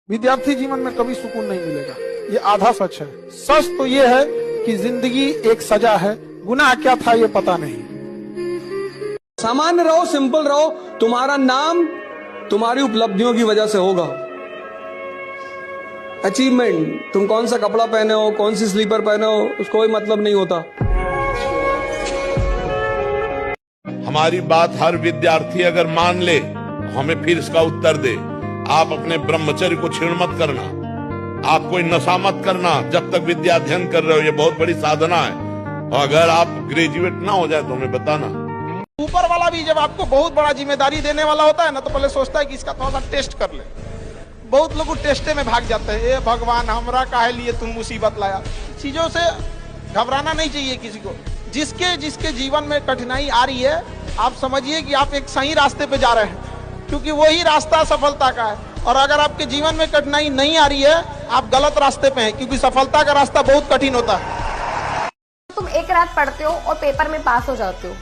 विद्यार्थी जीवन में कभी सुकून नहीं मिलेगा, ये आधा सच है। सच तो ये है कि जिंदगी एक सजा है, गुनाह क्या था ये पता नहीं। सामान्य रहो, सिंपल रहो, तुम्हारा नाम तुम्हारी उपलब्धियों की वजह से होगा। अचीवमेंट, तुम कौन सा कपड़ा पहने हो, कौन सी स्लीपर पहने हो, उसको कोई मतलब नहीं होता। हमारी बात हर विद्यार्थी अगर मान ले, हमें फिर इसका उत्तर दे। आप अपने ब्रह्मचर्य को छीण मत करना, आप कोई नशा मत करना जब तक विद्या अध्ययन कर रहे हो, ये बहुत बड़ी साधना है। और अगर आप ग्रेजुएट ना हो जाए तो हमें बताना। ऊपर वाला भी जब आपको बहुत बड़ा जिम्मेदारी देने वाला होता है ना, तो पहले सोचता है कि इसका थोड़ा सा टेस्ट कर ले। बहुत लोग टेस्टे में भाग जाते हैं। ए भगवान, हमरा काहे लिए तुम मुसीबत लाया। चीजों से घबराना नहीं चाहिए किसी को। जिसके जिसके जीवन में कठिनाई आ रही है, आप समझिए कि आप एक सही रास्ते पे जा रहे हैं, क्योंकि वही रास्ता सफलता का है। और अगर आपके जीवन में कठिनाई नहीं आ रही है, आप गलत रास्ते पे हैं, क्योंकि सफलता का रास्ता बहुत कठिन होता है। तुम एक रात पढ़ते हो और पेपर में पास हो जाते हो।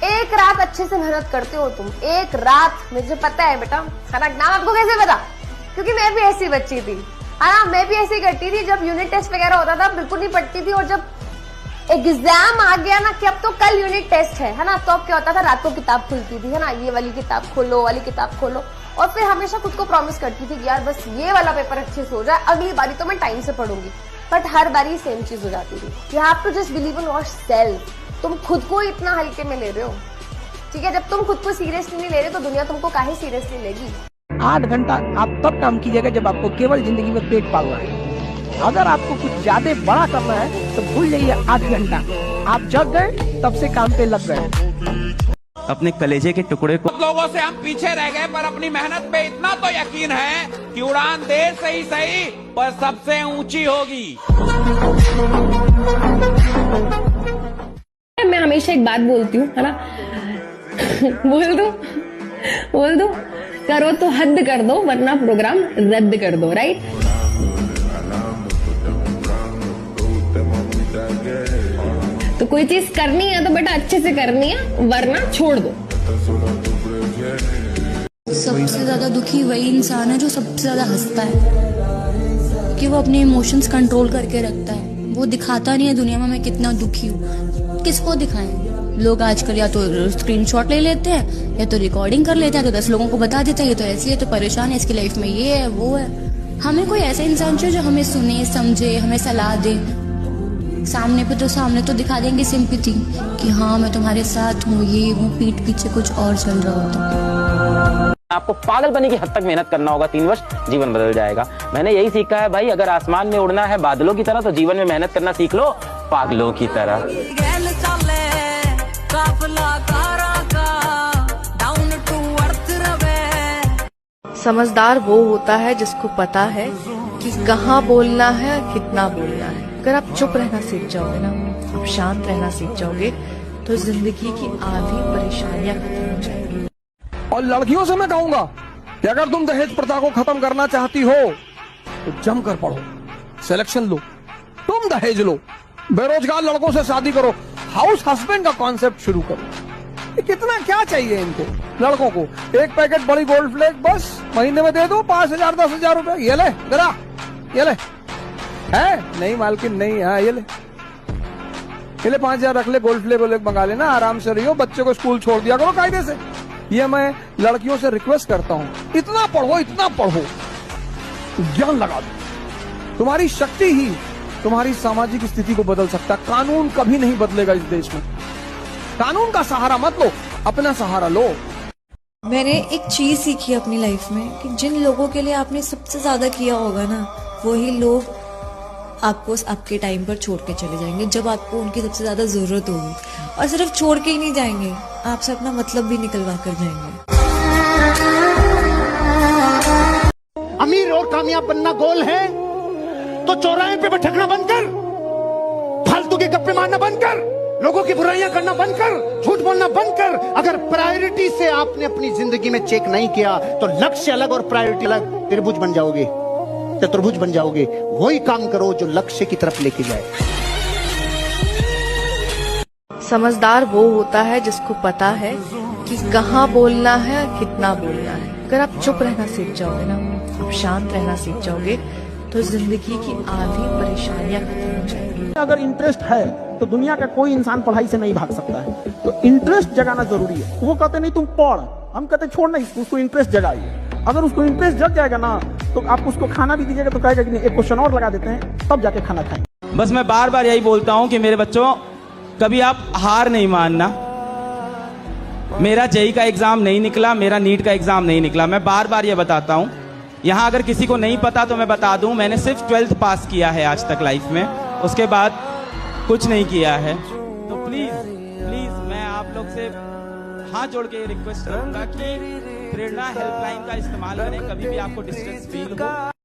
एक रात अच्छे से मेहनत करते हो तुम, एक रात, मुझे पता है बेटा। खाना नाम आपको कैसे पता? क्योंकि मैं भी ऐसी बच्ची थी, है ना। मैं भी ऐसी करती थी, जब यूनिट टेस्ट वगैरह होता था बिल्कुल नहीं पढ़ती थी, और जब एग्जाम आ गया ना कि अब तो कल यूनिट टेस्ट है ना, तो अब क्या होता था, रात को किताब खुलती थी, है ना, ये वाली किताब खोलो, वाली किताब खोलो, और फिर हमेशा खुद को प्रॉमिस करती थी कि यार बस ये वाला पेपर अच्छे से हो जाए, अगली बारी तो मैं टाइम से पढ़ूंगी। बट हर बारी सेम चीज हो जाती थी। You have to just believe in yourself. तुम खुद को इतना हल्के में ले रहे हो, ठीक है। जब तुम खुद को सीरियसली नहीं ले रहे तो दुनिया तुमको काहे सीरियसली लेगी। 8 घंटा आप तब काम कीजिएगा जब आपको केवल जिंदगी में पेट पालना है। अगर आपको कुछ ज्यादा बड़ा करना है तो भूल जाइए 8 घंटा। आप जग गए तब से काम पे लग गए। अपने कलेजे के टुकड़े को लोगों से हम पीछे रह गए, पर अपनी मेहनत पे इतना तो यकीन है कि उड़ान देर से ही सही पर सबसे ऊंची होगी। मैं हमेशा एक बात बोलती हूँ, है ना, बोल दो, करो तो हद कर दो, वरना प्रोग्राम रद्द कर दो, राइट। तो कोई चीज करनी है तो बेटा अच्छे से करनी है, वरना छोड़ दो। सबसे ज्यादा दुखी वही इंसान है जो सबसे ज्यादा हंसता है, कि वो अपने इमोशंस कंट्रोल करके रखता है। वो दिखाता नहीं है दुनिया में मैं कितना दुखी हूँ। किसको दिखाएं? लोग आजकल या तो स्क्रीनशॉट ले लेते हैं, या तो रिकॉर्डिंग कर लेते हैं, तो 10 लोगों को बता देते हैं ये तो ऐसी है, तो परेशान है, इसकी लाइफ में ये है वो है। हमें कोई ऐसा इंसान चाहिए जो हमें सुने, समझे, हमें सलाह दे। सामने तो दिखा देंगे सिंपैथी कि हाँ मैं तुम्हारे साथ हूँ, ये हूँ, पीठ पीछे कुछ और चल रहा होता। आपको पागल बनने की हद तक मेहनत करना होगा, 3 वर्ष जीवन बदल जाएगा। मैंने यही सीखा है भाई, अगर आसमान में उड़ना है बादलों की तरह, तो जीवन में मेहनत करना सीख लो पागलों की तरह। समझदार वो होता है जिसको पता है कि कहाँ बोलना है, कितना बोलना है। अगर आप चुप रहना सीख जाओगे ना, आप शांत रहना सीख जाओगे, तो जिंदगी की आधी परेशानियां खत्म हो जाएंगी। और लड़कियों से मैं कहूंगा कि अगर तुम दहेज प्रथा को खत्म करना चाहती हो तो जमकर पढ़ो, सिलेक्शन लो, तुम दहेज लो, बेरोजगार लड़कों से शादी करो, हाउस हस्बैंड का कॉन्सेप्ट शुरू करो। कितना क्या चाहिए इनको लड़कों को? एक पैकेट बड़ी गोल्ड फ्लेक बस महीने में दे दो, 5,000 10,000 रुपए। ये ले जरा, ये ले, है नहीं मालकिन नहीं, हाँ ये ले 5,000 रख ले, गोल्ड फ्लेक मंगा लेना, आराम से रहियो, बच्चे को स्कूल छोड़ दिया करो कायदे से। ये मैं लड़कियों से रिक्वेस्ट करता हूँ, इतना पढ़ो, ज्ञान लगा दो। तुम्हारी शक्ति ही तुम्हारी सामाजिक स्थिति को बदल सकता है। कानून कभी नहीं बदलेगा इस देश में। कानून का सहारा मत लो, अपना सहारा लो। मैंने एक चीज सीखी अपनी लाइफ में कि जिन लोगों के लिए आपने सबसे ज्यादा किया होगा ना, वही लोग आपको आपके टाइम पर छोड़ के चले जाएंगे, जब आपको उनकी सबसे ज्यादा जरूरत होगी। और सिर्फ छोड़ के ही नहीं जाएंगे, आपसे अपना मतलब भी निकलवा कर जाएंगे। अमीर और कामयाब बनना गोल है तो चौराहे पे भटकना बंद कर, फालतू के गप्पे मारना बंद कर, लोगों की बुराइयां करना बंद कर, झूठ बोलना बंद कर। अगर प्रायोरिटी से आपने अपनी जिंदगी में चेक नहीं किया तो लक्ष्य अलग और प्रायोरिटी अलग, त्रिभुज बन जाओगे, चतुर्भुज बन जाओगे। वही काम करो जो लक्ष्य की तरफ लेके जाए। समझदार वो होता है जिसको पता है कि कहाँ बोलना है, कितना बोलना है। अगर आप चुप रहना सीख जाओगे ना, आप शांत रहना सीख जाओगे तो जिंदगी की आधी परेशानियां खत्म हो जाएंगी। अगर इंटरेस्ट है तो दुनिया का कोई इंसान पढ़ाई से नहीं भाग सकता है, तो इंटरेस्ट जगाना जरूरी है। वो कहते नहीं तुम पढ़, हम कहते छोड़ नहीं, उसको इंटरेस्ट जगाइए। अगर उसको इंटरेस्ट जग जाएगा ना तो आप उसको खाना भी दीजिएगा तो कहेगा कि नहीं, एक क्वेश्चन और लगा देते हैं तब जाके खाना खाएंगे। बस मैं बार बार यही बोलता हूं कि मेरे बच्चों, कभी आप हार नहीं मानना। मेरा जेई का एग्जाम नहीं निकला, मेरा नीट का एग्जाम नहीं निकला, मैं बार बार ये बताता हूं। यहां अगर किसी को नहीं पता तो मैं बता दूं, मैंने सिर्फ 12th पास किया है आज तक लाइफ में, उसके बाद कुछ नहीं किया है। तो प्लीज प्लीज मैं आप लोग से हाथ जोड़ के रिक्वेस्ट करूंगा कि प्रेरणा हेल्पलाइन का इस्तेमाल करें कभी भी आपको डिस्ट्रेस फील हो।